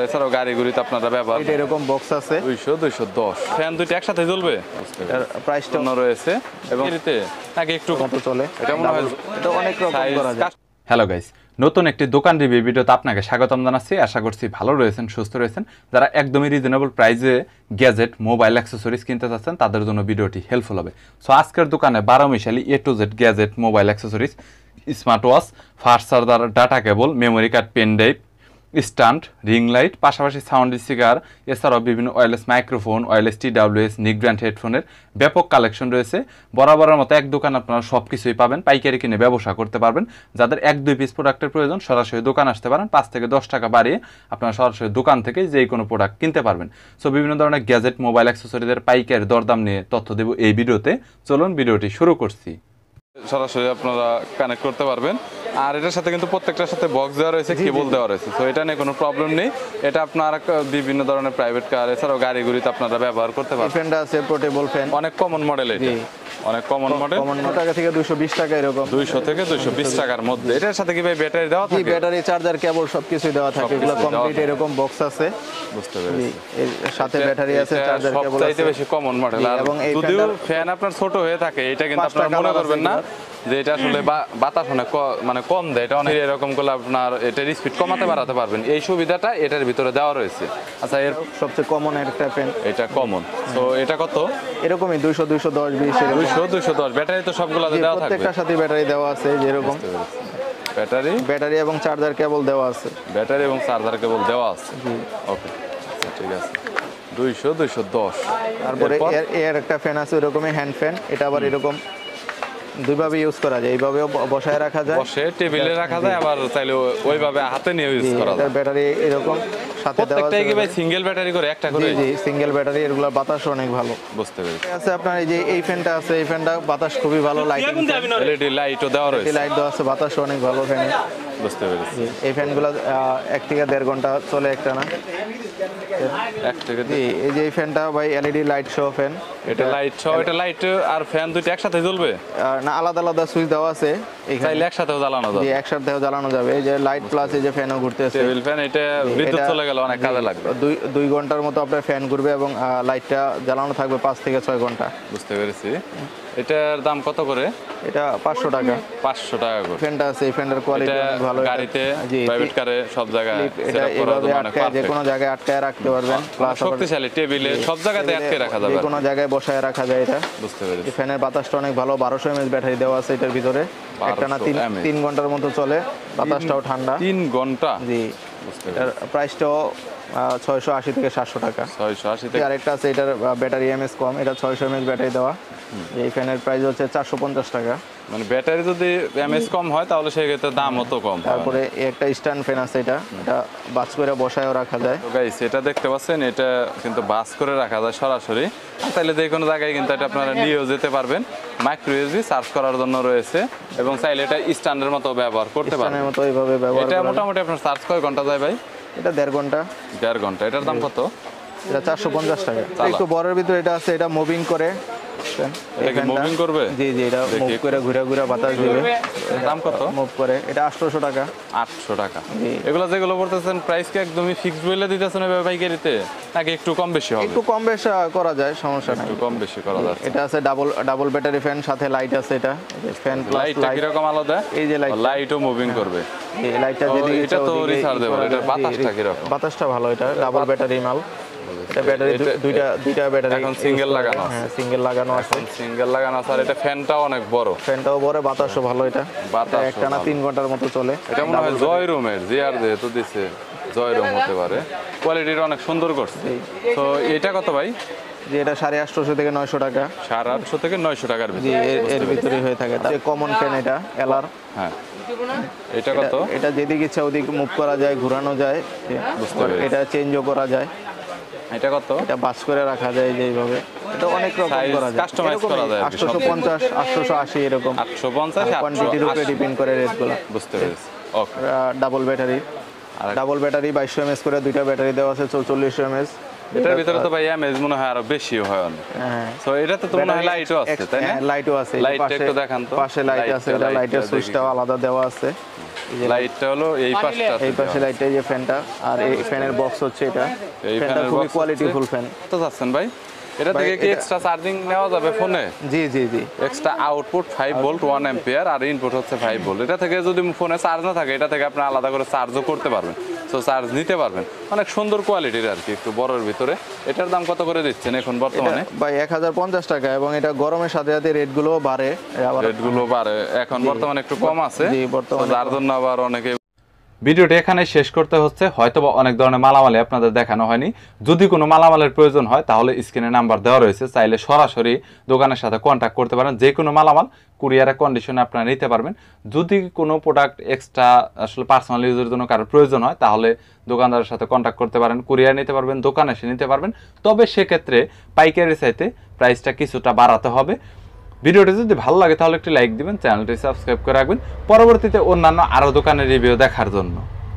এছাড়াও গাড়িগুলিতে আপনারা ব্যবহার এটা এরকম বক্স আছে 200 210 ফ্যান দুইটা একসাথে জ্বলবে এর প্রাইসটা রয়েছে এবং এতে নাকি একটু কত চলে এটা মনে হয় এটা অনেক রকম করা যায়। হ্যালো গাইস, নতুন একটি দোকান রিভিউ ভিডিওতে আপনাকে স্বাগতম জানাচ্ছি। আশা করছি ভালো রয়েছেন, সুস্থ রয়েছেন। যারা একদমই রিজনেবল প্রাইসে গ্যাজেট মোবাইল অ্যাক্সেসরিজ কিনতে চাচ্ছেন তাদের জন্য ভিডিওটি হেল্পফুল হবে। সো আজকের দোকানে 12 মিশালি A to Z gadget mobile accessories, smart watch, fast charger, data cable, memory card, pen drive, stand, ring light, পাশাপাশি সাউন্ড স্পিকার, এছাড়াও বিভিন্ন ওয়্যারলেস মাইক্রোফোন, ওয়্যারলেস TWS, নিক ব্র্যান্ড হেডফোনের ব্যাপক কালেকশন রয়েছে। বরাবরের মতো এক দোকান আপনারা সব কিছুই পাবেন, পাইকারি কিনে ব্যবসা করতে পারবেন। যাদের 1-2 পিস প্রোডাক্টের প্রয়োজন সরাসরি দোকান আসতে পারেন, 5 থেকে 10 টাকা বাড়িয়ে আপনারা সরাসরি দোকান থেকে যে কোনো প্রোডাক্ট কিনতে পারবেন। সো বিভিন্ন ধরনের গ্যাজেট মোবাইল অ্যাক্সেসরিজের পাইকারি দরদাম নিয়ে তথ্য দেব এই ভিডিওতে। চলুন ভিডিওটি শুরু করছি। সরাসরি আপনারা কানেক্ট করতে পারবেন। আর এটার সাথে কিন্তু প্রত্যেকটার সাথে বক্স দেওয়া রয়েছে, কেবল দেওয়া রয়েছে। তো এটা নিয়ে কোনো প্রবলেম নেই। এটা আপনারা বিভিন্ন ধরনের প্রাইভেট কার এছাড়াও গাড়িগুলিতে আপনারা ব্যবহার করতে পারবেন। ফ্যানটা আছে পোর্টেবল ফ্যান, অনেক কমন মডেল, এটা অনেক কমন মডেল। 9 টাকা থেকে 220 টাকা এরকম, 200 থেকে 220 টাকার মধ্যে। এটার সাথে কি ভাই ব্যাটারি দেওয়া থাকে? ব্যাটারি, চার্জার, কেবল সবকিছু দেওয়া থাকে। এগুলো কমপ্লিট এরকম বক্স আছে, বুঝতে পেরেছি। এর সাথে ব্যাটারি আছে, চার্জার, কেবল আছে। সবচাইতে বেশি কমন মডেল। আর যদিও ফ্যান আপনার ছোট হয়ে থাকে, এটা কিন্তু আপনারা মনে করবেন না যে এটা আসলে বাতাস মানে কম দেয়। এটা অনেক এরকম করলে আপনার এটার স্পিড কমাতে বাড়াতে পারবেন, এই সুবিধাটা এটার ভিতরে দেওয়া রয়েছে। আচ্ছা, এর সবচেয়ে কমন একটা ফ্যান, এটা কমন। তো এটা কত? এরকমই 200 210 20 200 210। ব্যাটারি তো সবগুলোতে দেওয়া থাকবে, প্রত্যেকটার সাথে ব্যাটারি দেওয়া আছে। যেরকম ব্যাটারি এবং চার্জার কেবল দেওয়া আছে, ব্যাটারি এবং চার্জার কেবল দেওয়া আছে। ওকে, ঠিক আছে। 200 210। তারপরে এর একটা ফ্যান আছে এরকমই হ্যান্ড ফ্যান। এটা আবার এরকম দুইভাবে ইউজ করা যায়, এইভাবেও বসায় রাখা যায়, বসে টেবিলে রাখা যায়, আবার চাইলে ওইভাবে হাতে নিয়ে ইউজ করা যায়। ব্যাটারি এরকম সাথে দেওয়া আছে। প্রত্যেকটাই কি ভাই সিঙ্গেল ব্যাটারি করে একটা করে? জি, সিঙ্গেল ব্যাটারি। এগুলো বাতাস অনেক ভালো। বুঝতে পেরেছি। আছে আপনার এই যে এই ফ্যানটা আছে, এই ফ্যানটা বাতাস খুবই ভালো, লাইটিং, LED লাইটও দেওয়া রয়েছে, লাইট দেওয়া আছে, বাতাস অনেক ভালো ফ্যানে। বুঝতে পেরেছি। এই ফ্যানগুলো 1 থেকে 1.5 ঘন্টা চলে একটা না। 1 থেকে এই যে এই ফ্যানটা ভাই LED লাইট সহ ফ্যান। এটা লাইট সহ, এটা লাইট আর ফ্যান দুটো একসাথে জ্বলবে না, আলাদা আলাদা সুইচ দেওয়া আছে। চাইলে একসাথেও জ্বালানো যাবে। জি, একসাথেও জ্বালানো যাবে। এই যে লাইট প্লাস এই যে ফ্যানও ঘুরতেছে, টেবিল ফ্যান। এটা বিদ্যুৎ চলে গেলে অনেক কাজে লাগবে। 2 ঘন্টার মতো আপনার ফ্যান ঘুরবে এবং লাইটটা জ্বালানো থাকবে 5 থেকে 6 ঘন্টা। বুঝতে পেরেছি। এটার দাম কত করে? এটা 500 টাকা। 500 টাকা করে ফ্যানটা আছে, এই ফ্যানের কোয়ালিটি অনেক ভালো। গাড়িতে, প্রাইভেট কারে, সব জায়গায় এটা এইভাবে আটকায়, যে কোনো জায়গায় আটকায় রাখতে পারবেন। প্লাস শক্তিশালী, টেবিলে সব জায়গাতে আটকে রাখা যাবে, যে কোনো জায়গায় বসায় রাখা যায় এটা। বুঝতে পেরেছি। এই ফ্যানের বাতাসটা অনেক ভালো, 1200 mAh ব্যাটারি দেওয়া আছে এটার ভিতরে। একটা না 3 ঘন্টার মতো চলে, বাতাসটাও ঠান্ডা। 3 ঘন্টা? জি। এটার প্রাইসটাও 680 থেকে 700 টাকা। 680 থেকে। আরেকটা আছে, এটার ব্যাটারি এমএস কম, এটা 600 mAh ব্যাটারি দেওয়া। এই ফ্যানের প্রাইস হচ্ছে 450 টাকা। মানে ব্যাটারি যদি এমএস কম হয় তাহলে সেই ক্ষেত্রে দামও তো কম। তারপরে একটা স্ট্যান্ড ফ্যান আছে, এটা বাস করে বসায়ও রাখা যায়। তো গাইস, এটা দেখতে পাচ্ছেন, এটা কিন্তু বাস করে রাখা যায় সরাসরি। তাইলে যে কোনো জায়গায় কিন্তু এটা আপনারা নিয়েও যেতে পারবেন। মাইক্রো ইউএসবি চার্জ করার জন্য রয়েছে এবং চাইলে এটা স্ট্যান্ডের মতো ব্যবহার করতে পারবেন। স্ট্যান্ডের মতো এইভাবে ব্যবহার এটা করা যায়। মোটামুটি আপনার চার্জ কয় ঘন্টা যায় ভাই? এটা 1.5 ঘন্টা। 1.5 ঘন্টা। এটার দাম কত? এটা 450 টাকা। একটু বড়ের ভিতরে এটা আছে, এটা মুভিং করে। এটা কি মুভিং করবে? জি, এটা মুভ করে ঘুরে ঘুরে বাতাস দিবে। দাম কত? মুভ করে। এটা 800 টাকা। 800 টাকা। এগুলো যেগুলো বলতেছেন প্রাইস কি একদমই ফিক্সড বলে দিতেছেন এভাবে পাইকারিতে, নাকি একটু কম বেশি হবে? একটু কম বেশি করা যায়, সমস্যা নাই। একটু কম বেশি করা যায়। এটা আছে ডাবল ব্যাটারি ফ্যান, সাথে লাইট আছে। এটা ফ্যান প্লাস লাইটটা কি রকম আলাদা? এই যে লাইটও মুভিং করবে। এই লাইটটা যদি এটা তো রিচার্জেবল। এটা বাতাসটা কি রকম? বাতাসটা ভালো। এটা ডাবল ব্যাটারি মাল। এটা ব্যাটারি দুইটা ব্যাটারি। এখন সিঙ্গেল লাগানো আছে। হ্যাঁ, সিঙ্গেল লাগানো আছে। সিঙ্গেল লাগানো আছে। আর এটা ফ্যানটাও অনেক বড়। ফ্যানটাও বড়, বাতাসও ভালো। এটা একটা না 3 ঘন্টার মতো চলে। এটা মনে হয় জয় রুমের, জিআর যেহেতু দিছে জয় রুম হতে পারে। কোয়ালিটিটা অনেক সুন্দর করছে। তো এটা কত ভাই? যে এটা 850 থেকে 900 টাকা। 850 থেকে 900 টাকার জি, ভিতরে এর ভিতরে হয়ে থাকে। যে কমন ফ্যান, এটা এলআর। হ্যাঁ, এটা কত? এটা যেদিকে ইচ্ছা ওদিকে মুভ করা যায়, ঘোরানো যায়। এটা চেঞ্জও করা যায়। এটা কত? এটা বাস করে রাখা যায় যে এইভাবে। এটা অনেক রকম করা যায়, কাস্টমাইজ করা যায়। 850 880 এরকম। 850 কোয়ান্টিটির উপরে ডিপেন্ড করে রেটগুলো। বুঝতে পেরেছি। Okay. Double battery. Double battery 2200 mAh করে দুইটা ব্যাটারি দেওয়া আছে 4400 mAh। এটার ভিতরে তো ভাই এমএজ মনে হয় আরো বেশি হয় অনেক। হ্যাঁ সো এটাতে তো মনে হয় লাইটও আছে তাই না? লাইটও আছে, এই লাইটটা পাশে একটু দেখান তো। পাশে লাইট আছে, এটা লাইটের সুইচটাও আলাদা দেওয়া আছে। লাইটটা হলো এই পাশটা এই পাশে লাইটটা, এই যে ফ্যানটা, আর এই ফ্যানের বক্স হচ্ছে এটা। এই ফ্যানটা ফ্যানের খুবই box কোয়ালিটিফুল ফ্যান। তো যাচ্ছেন ভাই এটা ভাই, থেকে কি এটা- এক্সট্রা চার্জিং নেওয়া যাবে ফোনে? জি জি জি। এক্সট্রা আউটপুট 5 ভোল্ট 1 অ্যাম্পিয়ার আর ইনপুট হচ্ছে 5 ভোল্ট। এটা থেকে যদি ফোনে চার্জ না থাকে এটা থেকে আপনি আলাদা করে চার্জও করতে পারবেন, সো চার্জ নিতে পারবেন। অনেক সুন্দর কোয়ালিটির আর কি, একটু বড়র ভিতরে। এটার দাম কত করে দিচ্ছেন এখন এটা বর্তমানে? ভাই 1050 টাকা, এবং এটা গরমের সাথে সাথে রেটগুলোও বাড়ে। আবার রেটগুলো বাড়ে এখন বর্তমানে একটু কম আছে, জি, বর্তমানে তো যার জন্য আবার অনেকে ভিডিওটি এখানে শেষ করতে হচ্ছে। হয়তোবা অনেক ধরনের মালামালি আপনাদের দেখানো হয়নি। যদি কোনো মালামালের প্রয়োজন হয় তাহলে স্ক্রিনে নাম্বার দেওয়া রয়েছে, চাইলে সরাসরি দোকানের সাথে কন্ট্যাক্ট করতে পারেন। যে কোনো মালামাল কুরিয়ারের কন্ডিশনে আপনারা নিতে পারবেন। যদি কোনো প্রোডাক্ট এক্সট্রা আসলে পার্সোনাল ইউজের জন্য কারোর প্রয়োজন হয় তাহলে দোকানদারের সাথে কন্ট্যাক্ট করতে পারেন, কুরিয়ার নিতে পারবেন, দোকানে এসে নিতে পারবেন। তবে সেক্ষেত্রে পাইকারি চাইতে প্রাইসটা কিছুটা বাড়াতে হবে। ভিডিওটি যদি ভালো লাগে তাহলে একটি লাইক দিবেন, চ্যানেলটি সাবস্ক্রাইব করে রাখবেন পরবর্তীতে অন্যান্য আরও দোকানের রিভিউ দেখার জন্য।